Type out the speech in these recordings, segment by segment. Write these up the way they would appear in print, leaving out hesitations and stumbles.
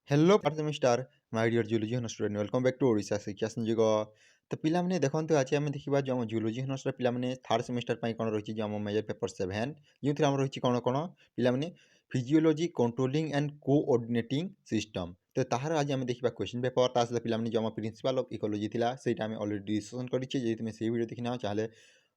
Hello first semester my dear zoology honours student welcome back to Odisha Shiksha Sanyog. तो पिलाने देखते आज आम देखा जो आम जूलॉजी ऑनर्स पिलाने थर्ड सेमिस्टर कौन रही आम मेजर पेपर 7 जो आम रही कौन कौन पिलाने physiology controlling and coordinating system. तो तार आज आम देखा क्वेश्चन पेपर ता सहित पिलाने जो आम प्रिंसिपल ऑफ इकोलॉजी था से अलरेडी डिस्कसन करें तुम से वीडियो देखना चाहे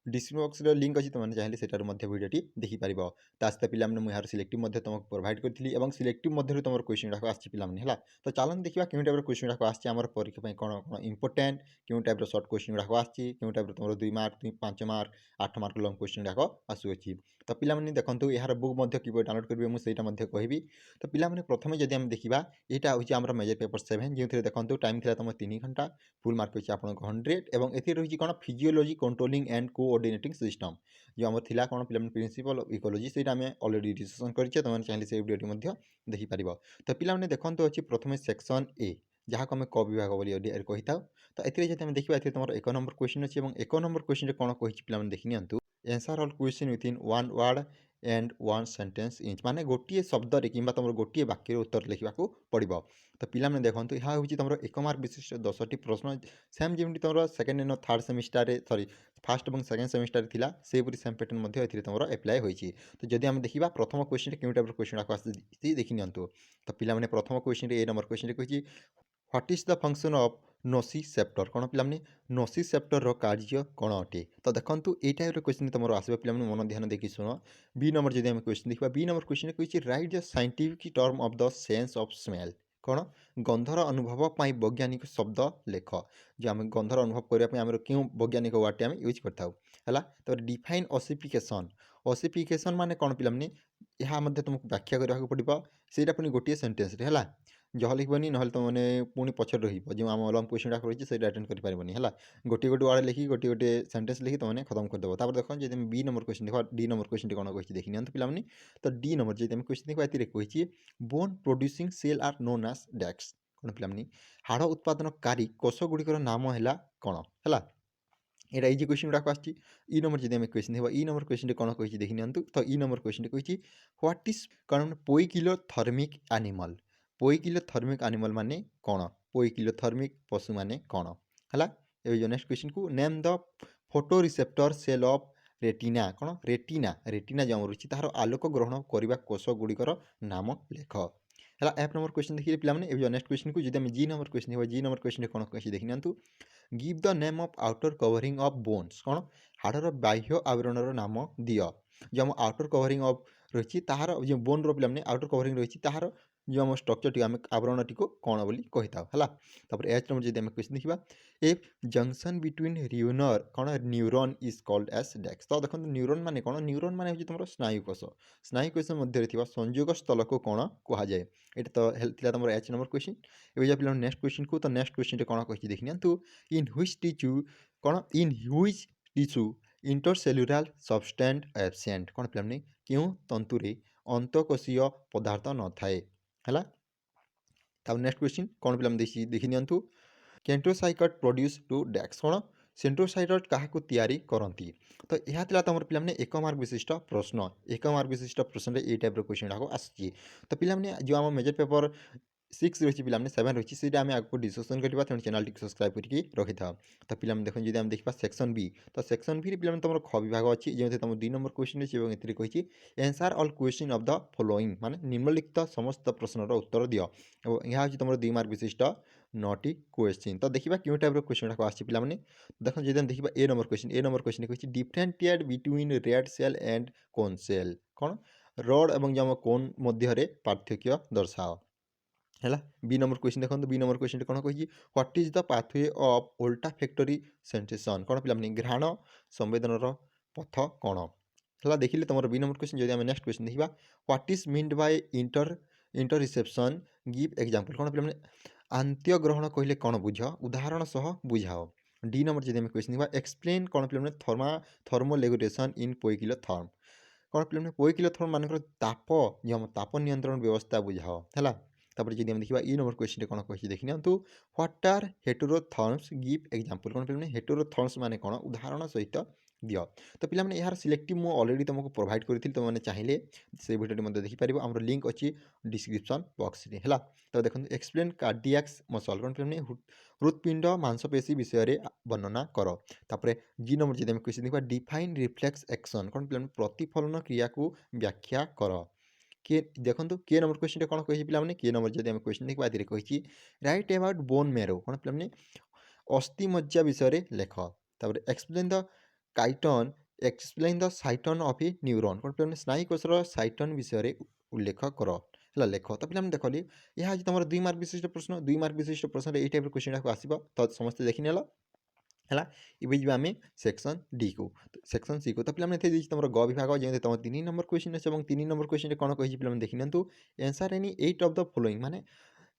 डिस्क्रिप्शन बॉक्स लिंक अच्छी तुमने चाहिए सेटार भिडियोटी देखिपार ता सहित पिलाने मुझे यार सिलेक्टिव तुमको प्रोवाइड करी और सिलेक्टिव मध्य तुम क्वेश्चन गुड़ाक आने तो चलन देखा क्यों टाइप क्वेश्चन गुड़ाक आम परीक्षा कौन कौन इंपोर्टाट क्यों टाइप सर्ट क्वेश्चन गुड़ाक आउँ टाइप तुम 2 mark 5 mark 8 mark long question गुड़ाक आसुच्छी। तो पिलाने देखो यार बुक कि डाउनलोड करेंगे मुझे कहि। तो पिलाने प्रथम जदि आम देखा यहाँ हूँ आम मेजर पेपर 7 जो देखो टाइम थी तुम 3 घंटा फुल मार्क अच्छे आप 100 और ये रही कौन physiology controlling and coordinating system जो आम थी कौन पे प्रिंसिपल ऑफ इकोलॉजी से अलरेडी डिस्कसन करें तुमने चाहिए से वीडियो देखिपार। तो पिलाने देखते अच्छी प्रथम सेक्शन ए जहाँ को आम क विभाग बोली कही था। तो ये देखा तुम 1 नंबर क्वेश्चन अच्छे और 1 नंबर क्वेश्चन कौन कही पे देखी नियंतु answer all question within 1 word and 1 sentence इंच माने गोटे शब्द कि तुम गोटे वाक्य उत्तर लिखा पड़ो। तो पिलाने देखो यहाँ हूँ तुम 1 मार्क विशिष्ट 10टी प्रश्न सेम जमी तुम second and third semester sorry fast और सेकेंड सेमिस्टर था सेपरी सेम पैटर्न तुम एप्लाय होती। तो जदि आम देखा प्रथम क्वेश्चन क्यों टाइप क्वेश्चन आसी देखी नियंतु। तो पिलाने प्रथम क्वेश्चन ए नंबर क्वेश्चन कही what is the function of nociceptor कौन पे नोसिसेप्टर कार्य कौन अटे। तो देखो ये टाइप क्वेश्चन तुम आसो पे मन ध्यान देखिए शुण। बी नंबर जब आम क्वेश्चन देखा बी नंबर क्वेश्चन कही right the scientific term of the sense of smell कौन गंधर अनुभव वैज्ञानिक शब्द लेख जो आम गंधर अनुभव करने आम क्यों वैज्ञानिक वार्ड आम यूज करता है। डिफाइन ओसिफिकेशन ओसिफिकेशन माने कौन पे यहाँ तुमको व्याख्या करने पड़ो से पुणी गोटे सेन्टेन्स है जह लिखनी ना तुमने पुणी पचर रही आम लंग क्वेश्चन गुड़ाक रही है अटेंड करें है गोटे गोटे वार्ड लिखी गोटे गोटे सेन्टेन्स लिखी तुमने खत्म करदेव। देखो जब बी नंबर क्वेश्चन देख डी नंबर क्वेश्चन कौन कही देखी नियंतु पिलाने। तो डी नंबर जब क्वेश्चन देखा ये कही bone producing cell are known as डेक्स कौन पिलाने हाड़ उत्पादनकारी कोष गुड़िकर नाम है कौन है यहाँ इजी क्वेश्चन गुड़ाक आसी। इ नंबर जब क्वेश्चन देखा इ नंबर क्वेश्चन कौन कही देखी नियंतु। तो इ नंबर क्वेश्चन कही व्हाट इज कौन पोइकिलोथर्मिक एनिमल पोइकिलोथर्मिक एनिमल माने कौन पोइकिलोथर्मिक पशु माने कौन है। ये नेक्स्ट क्वेश्चन को name the photoreceptor cell of retina कौन रेटिना रेटिना जो रही तार आलोक ग्रहण करने कोष गुड़िकर नाम लेख है। एफ नंबर क्वेश्चन देखिए पे नेक्स्ट क्वेश्चन को जब जी नंबर क्वेश्चन देखा जी नंबर क्वेश्चन कौन कही देखी नियंतु give the name of outer covering of bones कौन हाड़र बाह्य आवरण नाम दियो जो आम आउटर कवरिंग ऑफ रही तार जो बोन रो पे आउटर कवरिंग रही तार जो आम स्ट्रक्चर टी आम आवरण टी को कौन बोली कही था है। एच नंबर जब क्वेश्चन देखा ए जंक्शन बिटवीन र्यूनर कौन न्यूरन इज कॉल्ड एज डेक्स। तो देखो न्यूरन माने कौन न्यूरन माने तुम स्नायुकोश मध्य संयोग स्थल को कौन कहुए ये तो तुम एच नंबर क्वेश्चन। ये पे नेक्स्ट क्वेश्चन को तो नेक्स्ट क्वेश्चन कौन कही देखनी तो इन व्हिच टिश्यू कौन in which tissue intercellular substance absent कौन पे क्यों तंतुरे अंतकोशीय पदार्थ न थाए है। नेक्स्ट क्वेश्चन कौन पे देखी नियंतु केंट्रोसाइकट प्रोड्यूस टू डेक्स कौन सेंट्रोसाइकट क्या तैयारी करती। तो यह तुम पे 1 मार्क विशिष्ट प्रश्न 1 मार्क विशिष्ट प्रश्न ये टाइप क्वेश्चन गुड़ाक आसी। तो पे जो आम मेजर पेपर 6 रही पे 7 रही है आम आपको डिस्कसन करवा तेणु चैनल टी सब्सक्राइब करके रखी था। तो पे देख जब आम देखा सेक्शन बी तो सेक्शन बी पे तुम ख विभाग अच्छी जो तुम 2 नंबर क्वेश्चन अच्छी और ये कही answer all question of the following माने निम्नलिखित समस्त प्रश्नर उत्तर दियो और यहाँ तुम 2 मार्क विशिष्ट 9टी क्वेश्चन। तो देखा क्यों टाइप क्वेश्चन गुड़ाक आसी पे देख जब देखा ए नंबर क्वेश्चन कही differentiate between red cell and cone cell कौन रड और जो कोन मध्य पार्थक्य दर्शाओ है। बी नंबर क्वेश्चन देखो बी नंबर क्वेश्चन कौन कही what is the pathway of olfactory sensation कौन पे घ्राण संवेदन पथ कौन है। देखिए तुम बी नंबर क्वेश्चन जब नेक्स्ट क्वेश्चन देखा what is meant by inter reception give example कौन पे आंत्य ग्रहण कहले कौन बुझ उदाहरण सह बुझाओ। डी नंबर जब क्वेश्चन देखा एक्सप्लेन कौन पे थर्मोरेगुलेशन इन पोइकिलोथर्म कौन पे पोइकिलोथर्म मान ताप जो ताप नियंत्रण व्यवस्था बुझाओ है। तापर जब हम देखा इ नंबर क्वेश्चन कौन कही देखनी तो व्हाट आर हेटेरोथर्म्स गिव एग्जांपल कौन पे हेटेरोथर्म्स माने कौन उदाहरण सहित दियो। तो पिलामाने यार सिलेक्टिव मु ऑलरेडी तुमको प्रोवाइड करिथिल, तुमने चाहिए से वीडियो मध्ये देखि परिबो। हमर लिंक अछि डिस्क्रिप्शन बॉक्स रे हला। तो देखंतु एक्सप्लेन कार्डियक मसल कोन पिलामाने हृदपिंड मांसपेशी विषय रे वर्णना करो। तापरे जी नंबर जदि हम क्वेश्चन देखबा डिफाइन रिफ्लेक्स एक्शन कोन पिलामाने प्रतिफलन क्रिया को व्याख्या करो। के देखंतु के नंबर क्वेश्चन कोन कहि पिलामाने के नंबर जदि हम क्वेश्चन देखबा एथिरे कहिछि राइट अबाउट बोन मैरो कोन पिलामाने अस्थि मज्जा विषय रे लेख। तापरे explain the cyton explain the cyton of a neuron कोन पिलामाने स्नायुकोशर साइटन विषय रे उल्लेख करो हला लेख। तो पिलामाने देखली यह आज तुम 2 मार्क विशिष्ट प्रश्न 2 मार्क विशिष्ट प्रश्न रे ए टाइप क्वेश्चन को आसीबो। तो समस्त देखि नेला है। इबे जी आम सेक्शन डी को सेक्शन सी को। तो पे थे तुम ग विभाग जमी तुम 3 नंबर क्वेश्चन अच्छे और 3 नंबर क्वेश्चन कौन कही पे देखी नियंतु answer any 8 of the following माने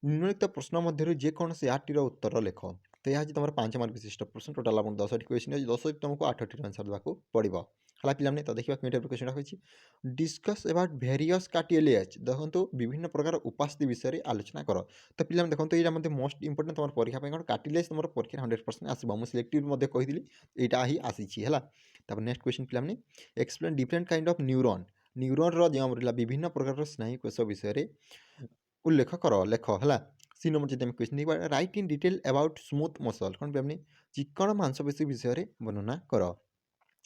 निम्नलिखित प्रश्न मध्य जेकोसी 8 उत्तर लेख। तो यह तुम 5 मार्क विशिष्ट प्रश्न टोटाल आप 10 क्वेश्चन 10 तुमको 8 आंसर देवाक पड़ो है पे। तो देखा कई टाइप क्वेश्चन रही डिस्कस अबाउट भेरियस कार्टिलेज देखो विभिन्न प्रकार उपास्थि विषय में आलोचना कर। तो पे देखो ये मोस्ट इंपोर्टेंट तुम परीक्षा कौन कार्टिलेज तुम परीक्षा 100% आसो मुझे सिलेक्टिव कही यहाँ ही आसी है। नेक्स्ट क्वेश्चन पे explain different kind of neuron neuron रो विभिन्न प्रकार स्नायुकोश विषय में उल्लेख कर लेख है। सी नंबर जब क्वेश्चन देखा write in detail about smooth muscle कौन पे चिक्कण मांसपेशी विषय में वर्णना कर।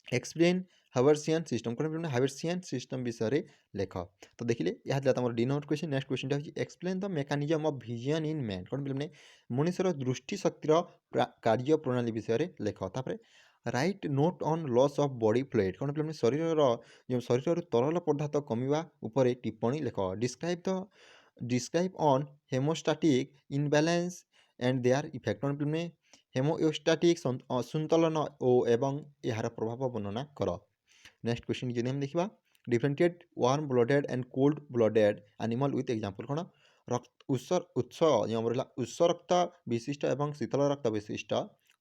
एक्सप्लेन हाइबर्सियन सिस्टम कौन हाइबर्सियन सिस्टम विषय में लेख। तो देखिले यह तुम D number question. Next question explain the mechanism of vision in man कौन पे मनुष्यर दृष्टि शक्तिर कार्य प्रणाली विषय में लेख। तापर write note on loss of body fluid कौन पे शरीर तरल पदार्थ कमिवा उपर टिप्पणी लेख। Describe on homeostatic imbalance and their effect कौन पे हेमोस्टैटिक असंतुलन एवं यार प्रभाव वर्णना कर। नेक्स्ट क्वेश्चन जब हम देखा differentiate warm blooded and cold blooded animal with example कौन रक्त उत्स रक्त विशिष्ट एवं शीतल रक्त विशिष्ट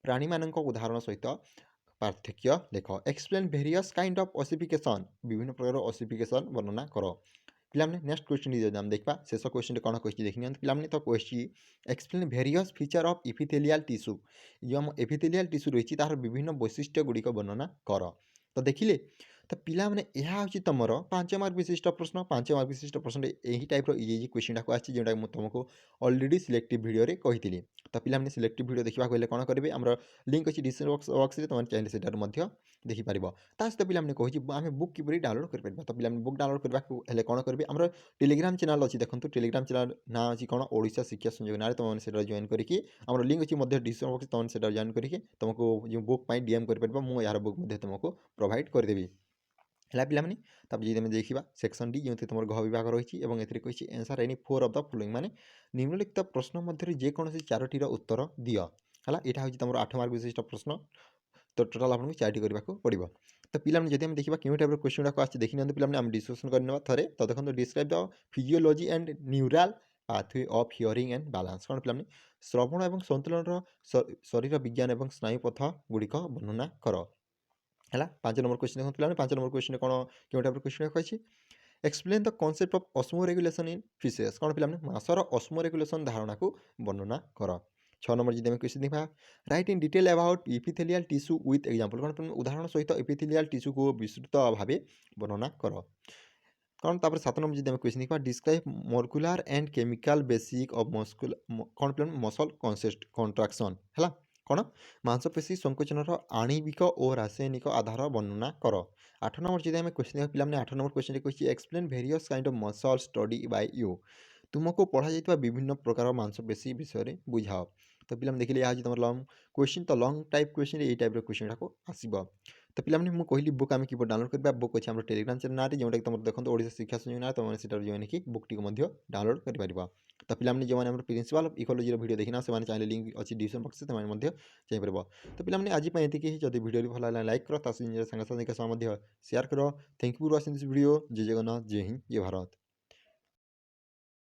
प्राणी मान उदाहरण सहित पार्थक्य लेख। Explain various kind of ossification विभिन्न प्रकार ऑसिफिकेशन वर्णना कर। पे नेक्स्ट क्वेश्चन जब हम देखा शेष क्वेश्चन कौन कही देखनी पे तो कही explain various feature of epithelial tissue जो आम एपिथेलियल टिश्यू रही तार विभिन्न वैशिष्ट्य गुड़िक वर्णना कर। तो देखिले तो पिला माने यह हूँ तुम 5 मार्क विशिष्ट प्रश्न 5 मार्क विशिष्ट प्रश्न यही टाइप इजी क्वेश्चन को आसी जोटा तुमको ऑलरेडी सिलेक्टिव वीडियो रे कही। तो पिला सिलेक्टिव वीडियो देखा गले कौन करेंगे आम लिंक अच्छी डिस्क्रिप्शन बॉक्स में तुम चाहिए से देखिपर सहित पे कही आम बुक किपर डाउनलोड कर। तो पे बुक डाउनलोड करने कौन करेंगे आम टेलीग्राम चैनल अच्छी देखो टेलीग्राम चैनल ना अच्छी कौन ओडिशा शिक्षा संयोग ना तुमने जॉइन करके आम लिंक अच्छी डिस्क्रिप्शन बॉक्स तुमने जॉइन करके तुमको जो बुक डीएम कर मुझे यार बुक तुमको प्रोवाइड करदेवी है पे। तब जी देखा सेक्शन डी जो तुम घ विभाग रही है कही answer any 4 of the following माने निम्नलिखित प्रश्न मध्य जेकोसी 4टीर उत्तर दियो है। यहाँ हूँ तुम 8 मार्क विशिष्ट प्रश्न। तो टोटाल आपको 4टी करने पड़ो। तो पे जब हम देखा क्यों टाइप क्वेश्चन गुड़ा आस देखी पे आम डिस्कसन करने थे। तो देखो describe the physiology and neural pathway of hearing and balance कौन पे श्रवण और संतुलन शरीर विज्ञान और स्नायुपथ गुड़िक वर्णना कर है। 5 नंबर क्वेश्चन देखो पे 5 नंबर क्वेश्चन कौन क्यों टाइप क्वेश्चन कही explain the concept of osmo regulation in fishes कौन पे मासर ऑस्मो रेगुलेशन धारणा को वर्णना कर। 6 नंबर जी क्वेश्चन देखा write in detail about epithelial tissue with example कौन पे उदाहरण सहित इपिथेलियल टिश्यू को विस्तृत भाव वर्णना कर। कौन 7 नंबर जी क्वेश्चन देखा describe molecular and chemical basic of muscle कौन पे मसल कॉन्ट्राक्शन है कौन मांसपेशी संकोचन आणविक और रासायनिक आधार वर्णना कर। 8 नंबर जी क्वेश्चन देखा पे 8 नंबर क्वेश्चन कही explain various kind of muscle study bye you तुमको पढ़ा जाता विभिन्न प्रकार मांसपेशी विषय में बुझाओ। तो पे देखिए आज तुम लंग क्वेश्चन तो लंग टाइप क्वेश्चन ये टाइप क्वेश्चन को आसब। तो पे मुझे कहली बुक आम कि डाउनलोड करवा बुक अच्छे टेलीग्राम चैनल जोटा कि तुम देखो ओडिशा शिक्षा संयोग ना तुमने जॉइन की बुक टी डाउनलोड कर। तो पे जो मैंने प्रिंसिपल ऑफ इकोलॉजी वीडियो देखना से चाहिए लिंक अच्छी डिस्क्रिप्शन बॉक्स से चाहिए। तो पे आज ये जब वीडियो भल लगा लाइक कर सांग साथी शेयर कर। Thank you for watching this video. जय जगन्नाथ जय हिंद जय भारत।